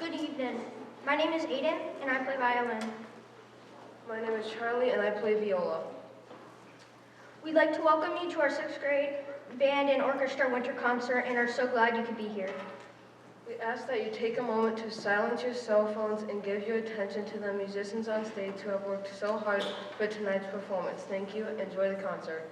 Good evening. My name is Aiden, and I play violin. My name is Charlie, and I play viola. We'd like to welcome you to our 6th grade band and orchestra winter concert and are so glad you could be here. We ask that you take a moment to silence your cell phones and give your attention to the musicians on stage who have worked so hard for tonight's performance. Thank you. Enjoy the concert.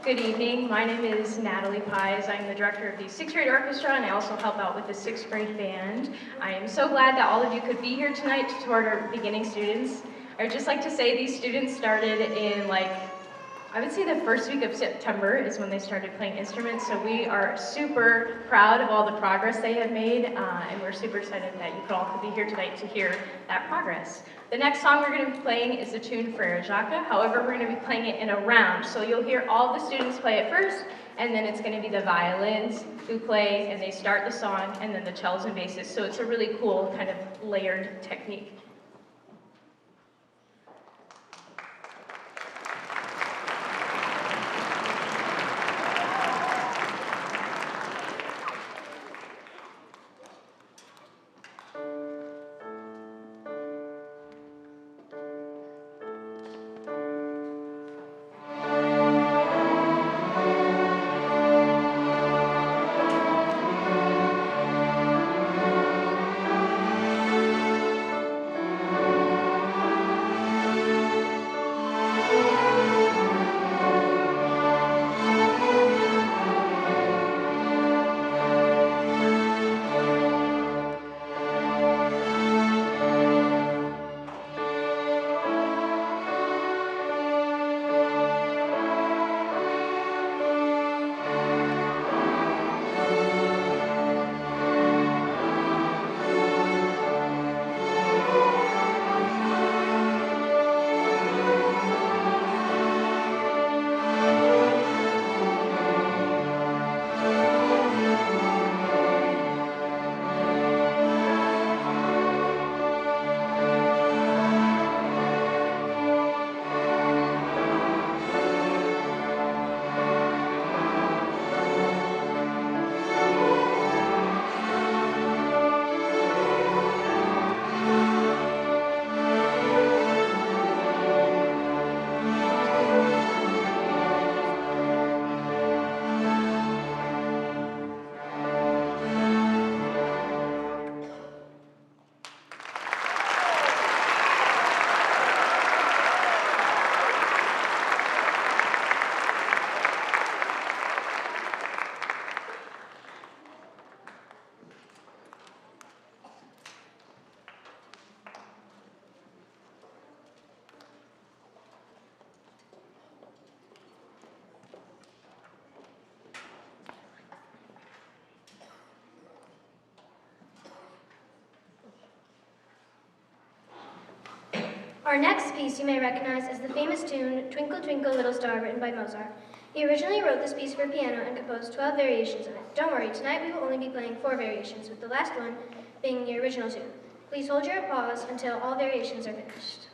Good evening. My name is Natalie Pies. I'm the director of the 6th grade orchestra, and I also help out with the 6th grade band. I am so glad that all of you could be here tonight to support our beginning students. I would just like to say these students started in I would say the first week of September is when they started playing instruments, so we are super proud of all the progress they have made, and we're super excited that you all could be here tonight to hear that progress. The next song we're going to be playing is the tune Frere Jacques. However, we're going to be playing it in a round, so you'll hear all the students play it first, and then it's going to be the violins who play, and they start the song, and then the cellos and basses, so it's a really cool kind of layered technique. Our next piece you may recognize as the famous tune, Twinkle, Twinkle, Little Star, written by Mozart. He originally wrote this piece for piano and composed 12 variations of it. Don't worry, tonight we will only be playing 4 variations, with the last one being the original tune. Please hold your applause until all variations are finished.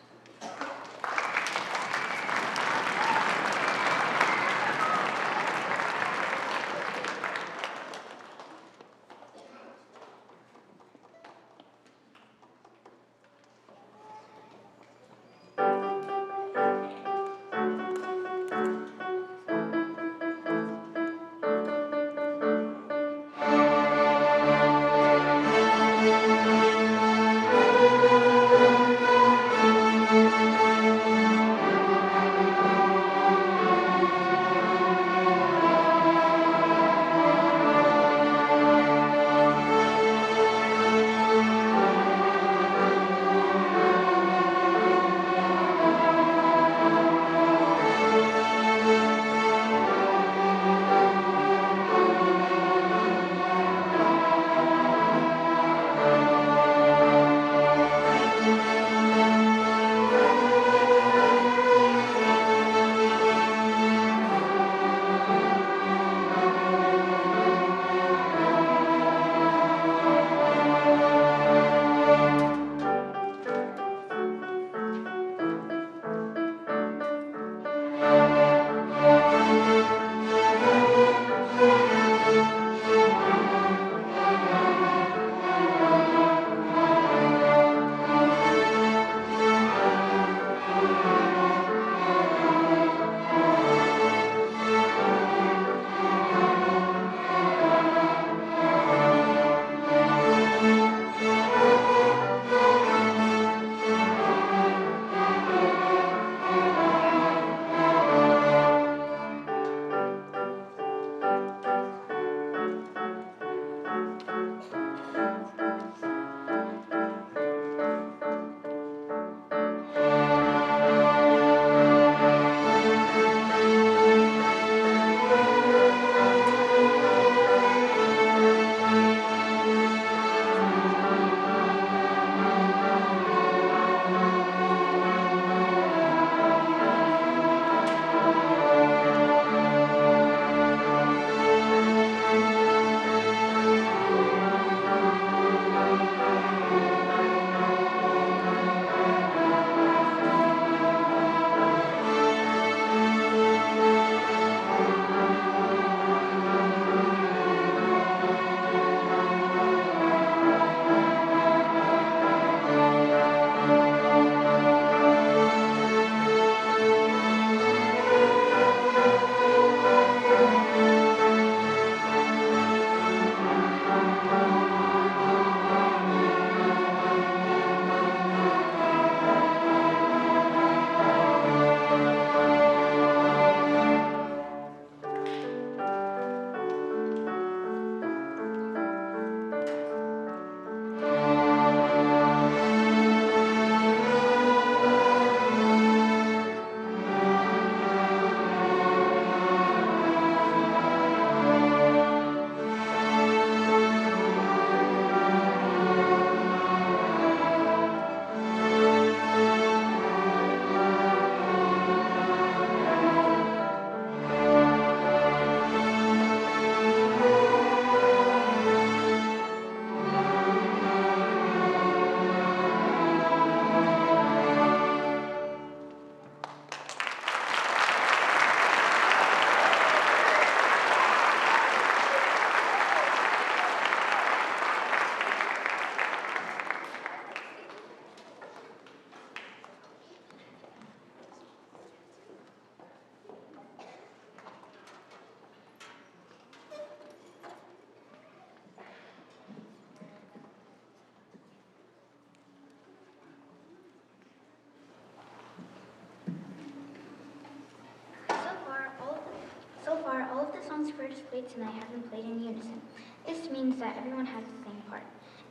All of the songs for displayed tonight have been played in unison. This means that everyone has the same part.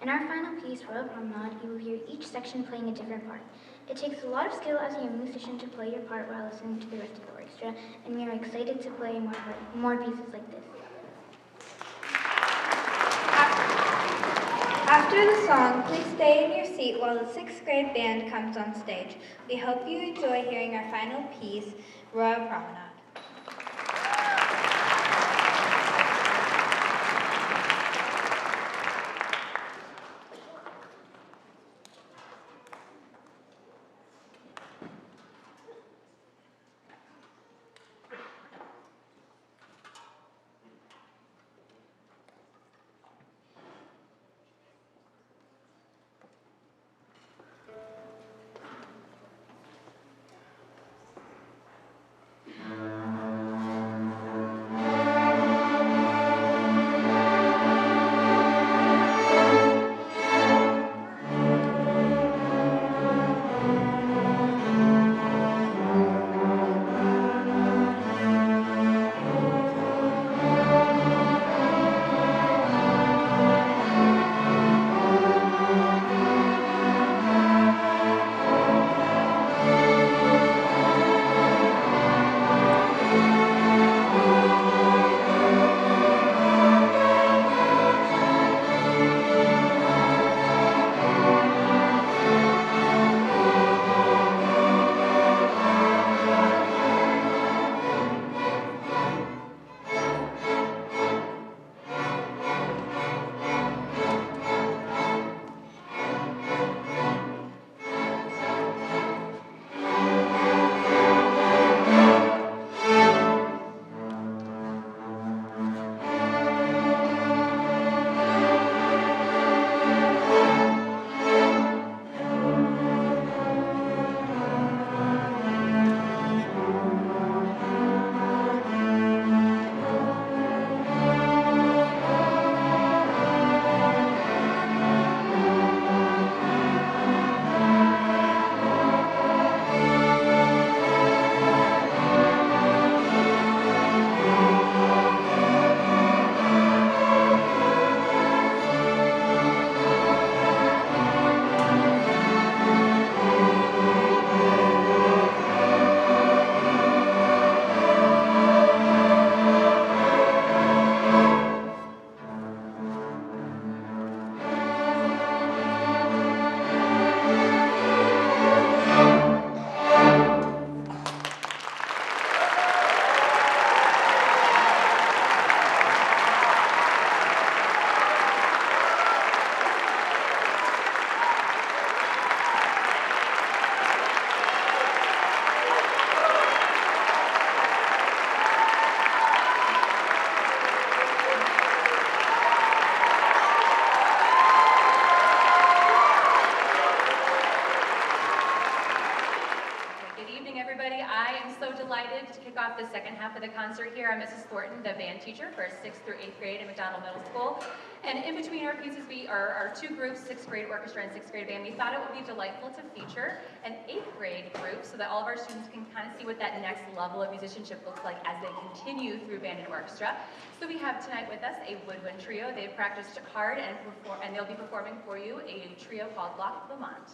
In our final piece, Royal Promenade, you will hear each section playing a different part. It takes a lot of skill as a young musician to play your part while listening to the rest of the orchestra, and we are excited to play more pieces like this. After the song, please stay in your seat seat while the 6th grade band comes on stage. We hope you enjoy hearing our final piece, Royal Promenade. The second half of the concert here. I'm Mrs. Thornton, the band teacher for 6th through 8th grade at McDonald Middle School. And in between our pieces, we are our two groups, 6th grade orchestra and 6th grade band. We thought it would be delightful to feature an 8th grade group so that all of our students can kind of see what that next level of musicianship looks like as they continue through band and orchestra. So we have tonight with us a woodwind trio. They've practiced hard and they'll be performing for you a trio called Loch Lomond.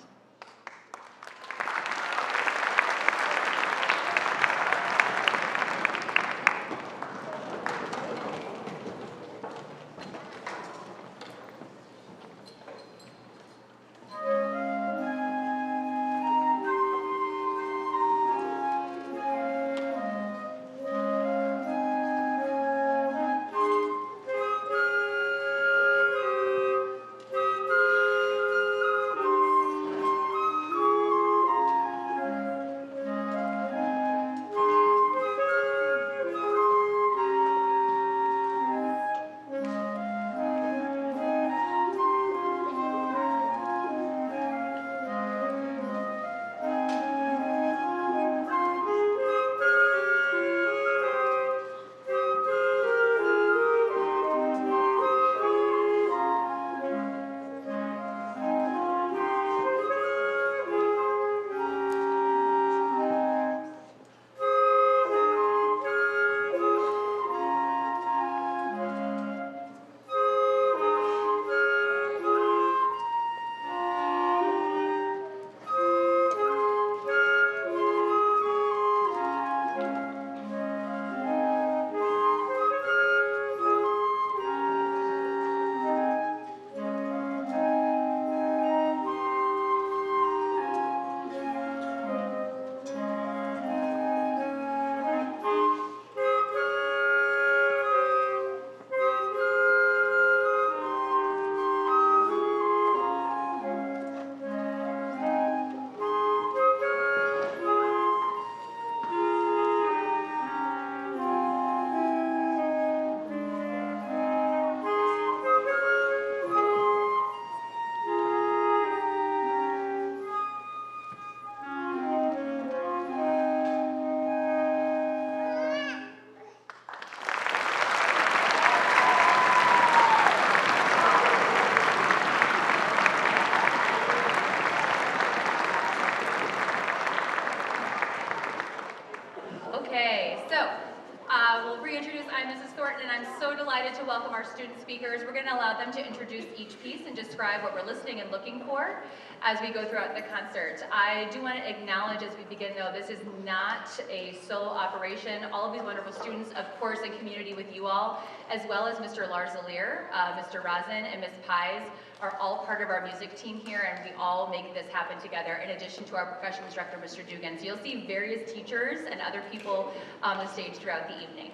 speakers. We're going to allow them to introduce each piece and describe what we're listening and looking for as we go throughout the concert. I do want to acknowledge as we begin, though, this is not a solo operation. All of these wonderful students, of course, in community with you all, as well as Mr. Larzalier, Mr. Rosin, and Ms. Pies, are all part of our music team here, and we all make this happen together, in addition to our percussion instructor, Mr. Dugan. So you'll see various teachers and other people on the stage throughout the evening.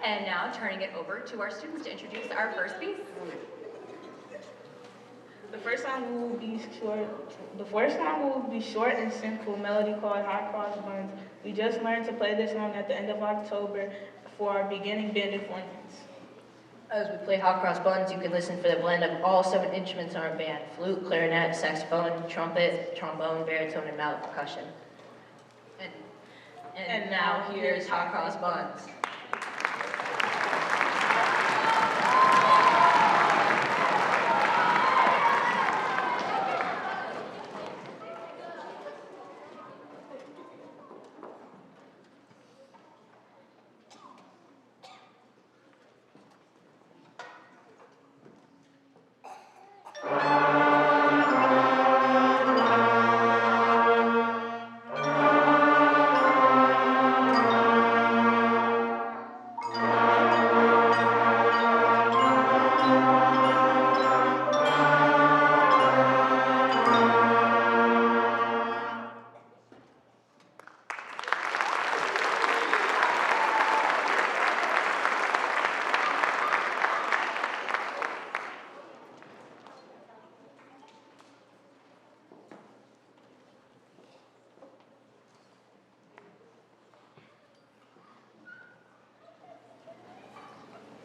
And now, turning it over to our students to introduce our first piece. The first song will be short and simple melody called Hot Cross Buns. We just learned to play this song at the end of October for our beginning band performance. As we play Hot Cross Buns, you can listen for the blend of all 7 instruments in our band: flute, clarinet, saxophone, trumpet, trombone, baritone, and mallet percussion. And now here's Hot Cross Buns.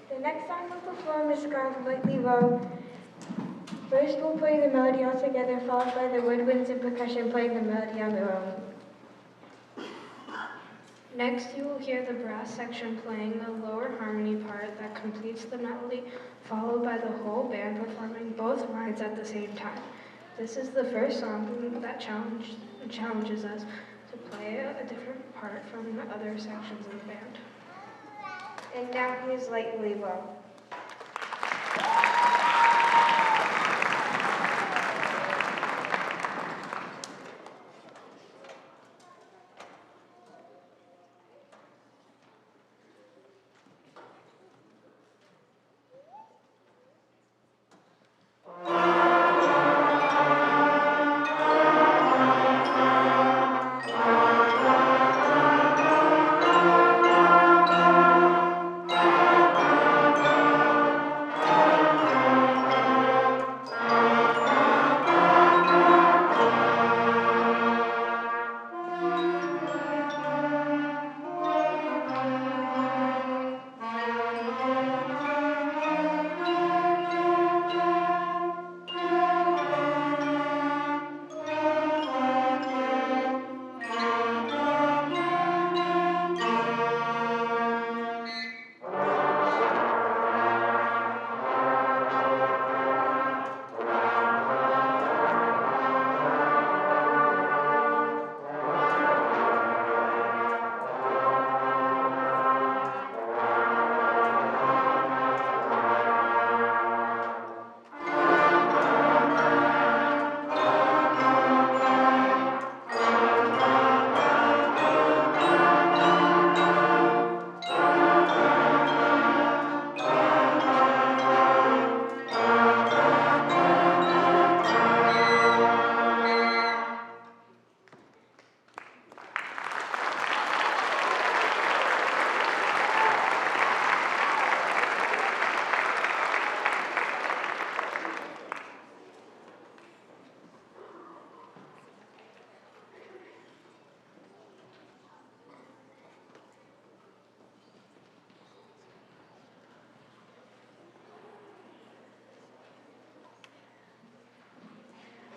The next song we'll perform is called Whitley Row. First we'll play the melody all together, followed by the woodwinds and percussion playing the melody on their own. Next, you will hear the brass section playing the lower harmony part that completes the melody, followed by the whole band performing both lines at the same time. This is the first song that challenges us to play a different part from the other sections of the band. And now here's Lightly Row.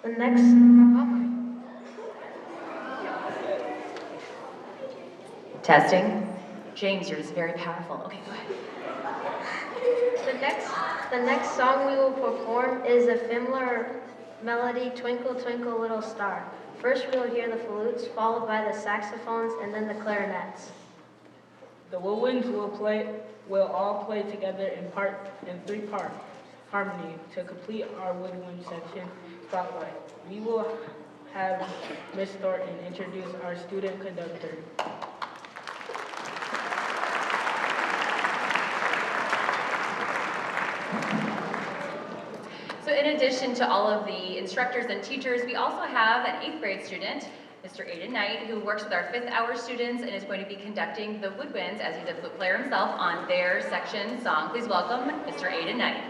The next, Testing. James, yours is very powerful. Okay, go ahead. the next song we will perform is a familiar melody, Twinkle Twinkle Little Star. First we will hear the flutes, followed by the saxophones, and then the clarinets. The woodwinds will all play together in 3 parts. harmony to complete our woodwind section spotlight. We will have Ms. Thornton introduce our student conductor. So in addition to all of the instructors and teachers, we also have an 8th grade student, Mr. Aiden Knight, who works with our 5th hour students and is going to be conducting the woodwinds as he's a flute player himself on their section song. Please welcome Mr. Aiden Knight.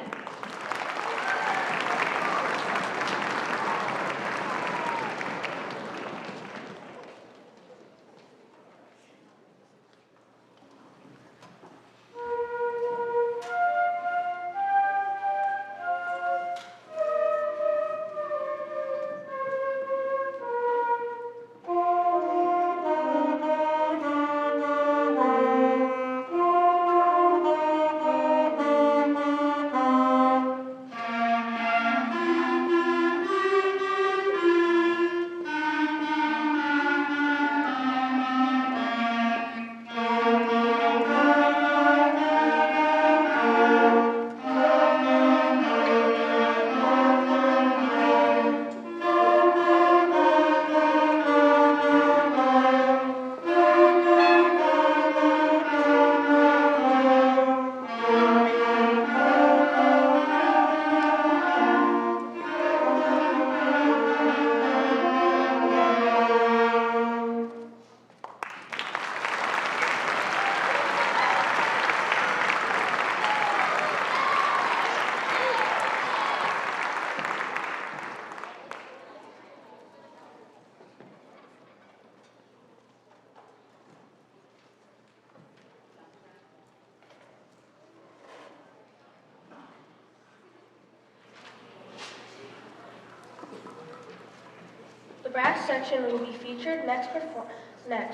The brass section will be featured next,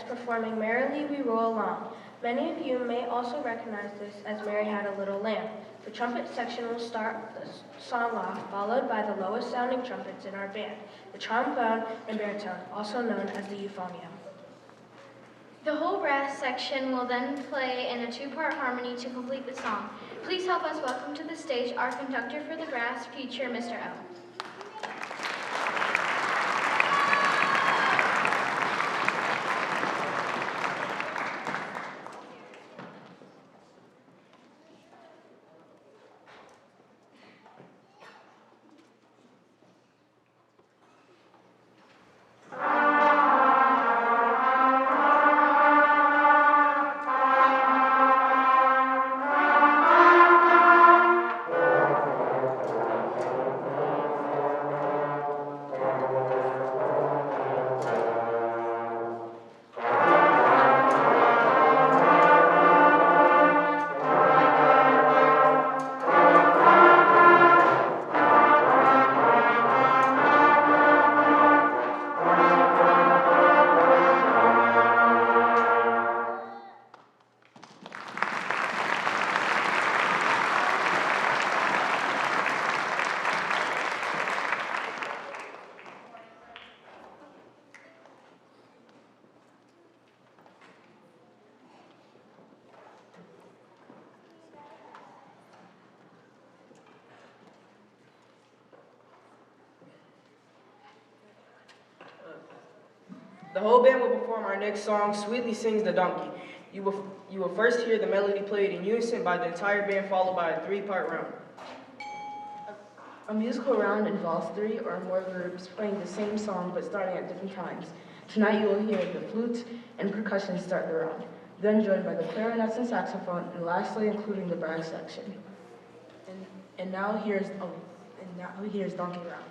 performing Merrily We Roll Along. Many of you may also recognize this as Mary Had a Little Lamb. The trumpet section will start the song off, followed by the lowest sounding trumpets in our band, the trombone and baritone, also known as the euphonium. The whole brass section will then play in a two-part harmony to complete the song. Please help us welcome to the stage our conductor for the brass feature, Mr. L. The whole band will perform our next song, Sweetly Sings the Donkey. You will first hear the melody played in unison by the entire band, followed by a three-part round. A musical round involves 3 or more groups playing the same song but starting at different times. Tonight you will hear the flute and percussion start the round, then joined by the clarinets and saxophone, and lastly including the brass section. And now here's Donkey Round.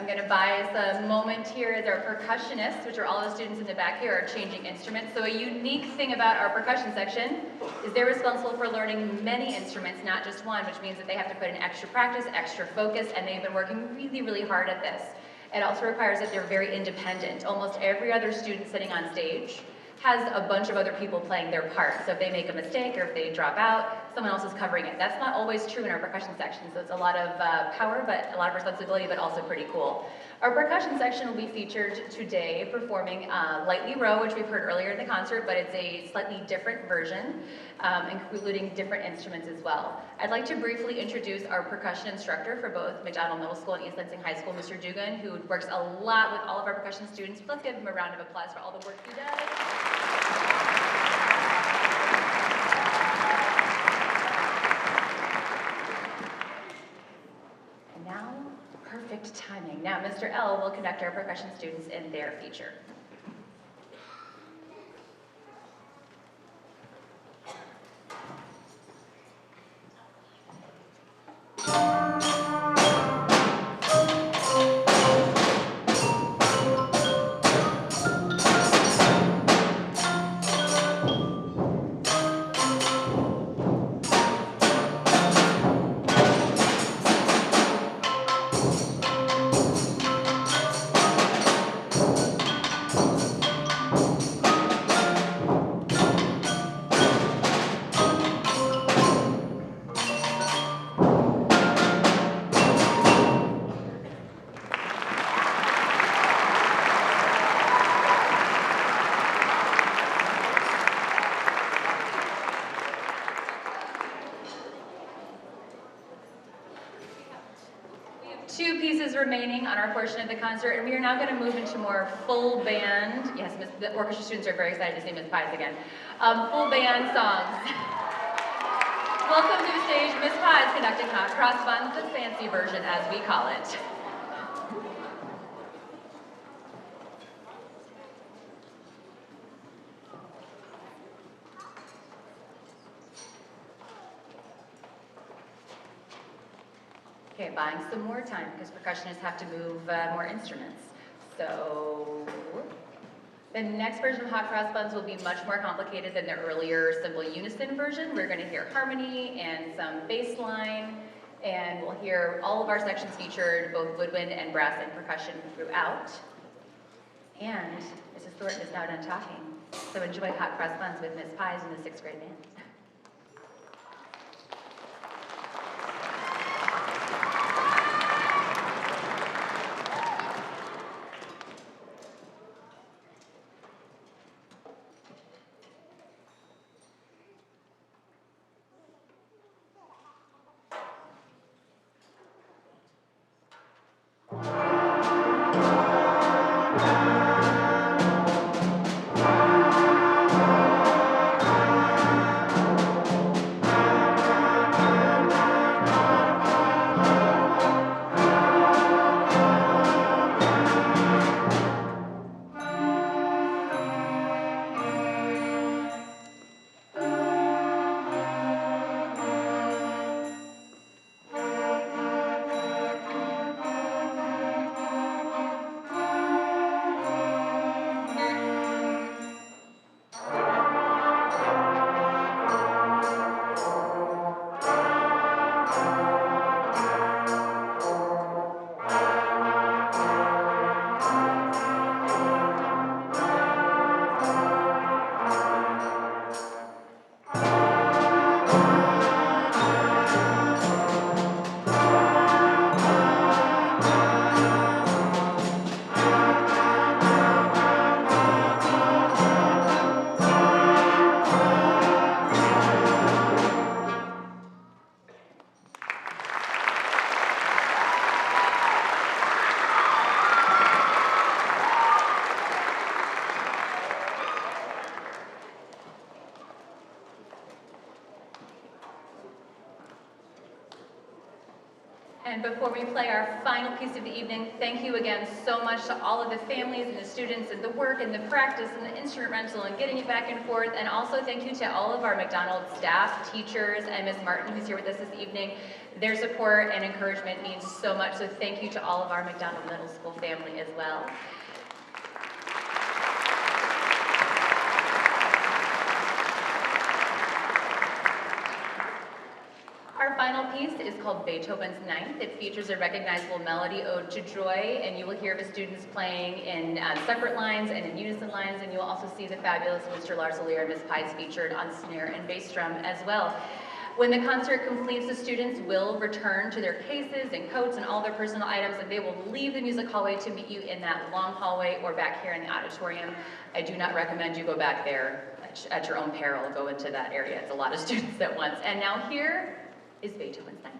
I'm going to buy us a moment here as our percussionists, which are all the students in the back here, are changing instruments. So a unique thing about our percussion section is they're responsible for learning many instruments, not just one, which means that they have to put in extra practice, extra focus, and they've been working really, really hard at this. It also requires that they're very independent. Almost every other student sitting on stage has a bunch of other people playing their part. So if they make a mistake or if they drop out, someone else is covering it. That's not always true in our percussion section, so it's a lot of power, but a lot of responsibility, but also pretty cool. Our percussion section will be featured today performing Lightly Row, which we've heard earlier in the concert, but it's a slightly different version, including different instruments as well. I'd like to briefly introduce our percussion instructor for both McDonald Middle School and East Lansing High School, Mr. Dugan, who works a lot with all of our percussion students. Let's give him a round of applause for all the work he does. And now, perfect timing. Now, Mr. L will conduct our percussion students in their feature. Two pieces remaining on our portion of the concert, and we are now going to move into more full band. Yes, the orchestra students are very excited to see Ms. Pies again. Full band songs. Welcome to the stage, Ms. Pies conducting Hot Cross Buns, the fancy version as we call it. Okay, buying some more time because percussionists have to move more instruments. So the next version of Hot Cross Buns will be much more complicated than the earlier simple unison version. We're going to hear harmony and some bass line, and we'll hear all of our sections featured, both woodwind and brass and percussion throughout. And Mrs. Thornton is now done talking. So enjoy Hot Cross Buns with Ms. Pies and the 6th grade band. And before we play our final piece of the evening, thank you again so much to all of the families and the students and the work and the practice and the instrument rental and getting it back and forth. And also thank you to all of our McDonald's staff, teachers, and Ms. Martin, who's here with us this evening. Their support and encouragement means so much, so thank you to all of our McDonald Middle School family as well. Our final piece is called Beethoven's Ninth. It features a recognizable melody, Ode to Joy, and you will hear the students playing in separate lines and in unison lines, and you will also see the fabulous Mr. Larsalier and Ms. Pies featured on snare and bass drum as well. When the concert completes, the students will return to their cases and coats and all their personal items, and they will leave the music hallway to meet you in that long hallway or back here in the auditorium. I do not recommend you go back there at your own peril. Go into that area. It's a lot of students at once. And now here is Beethoven's Ninth.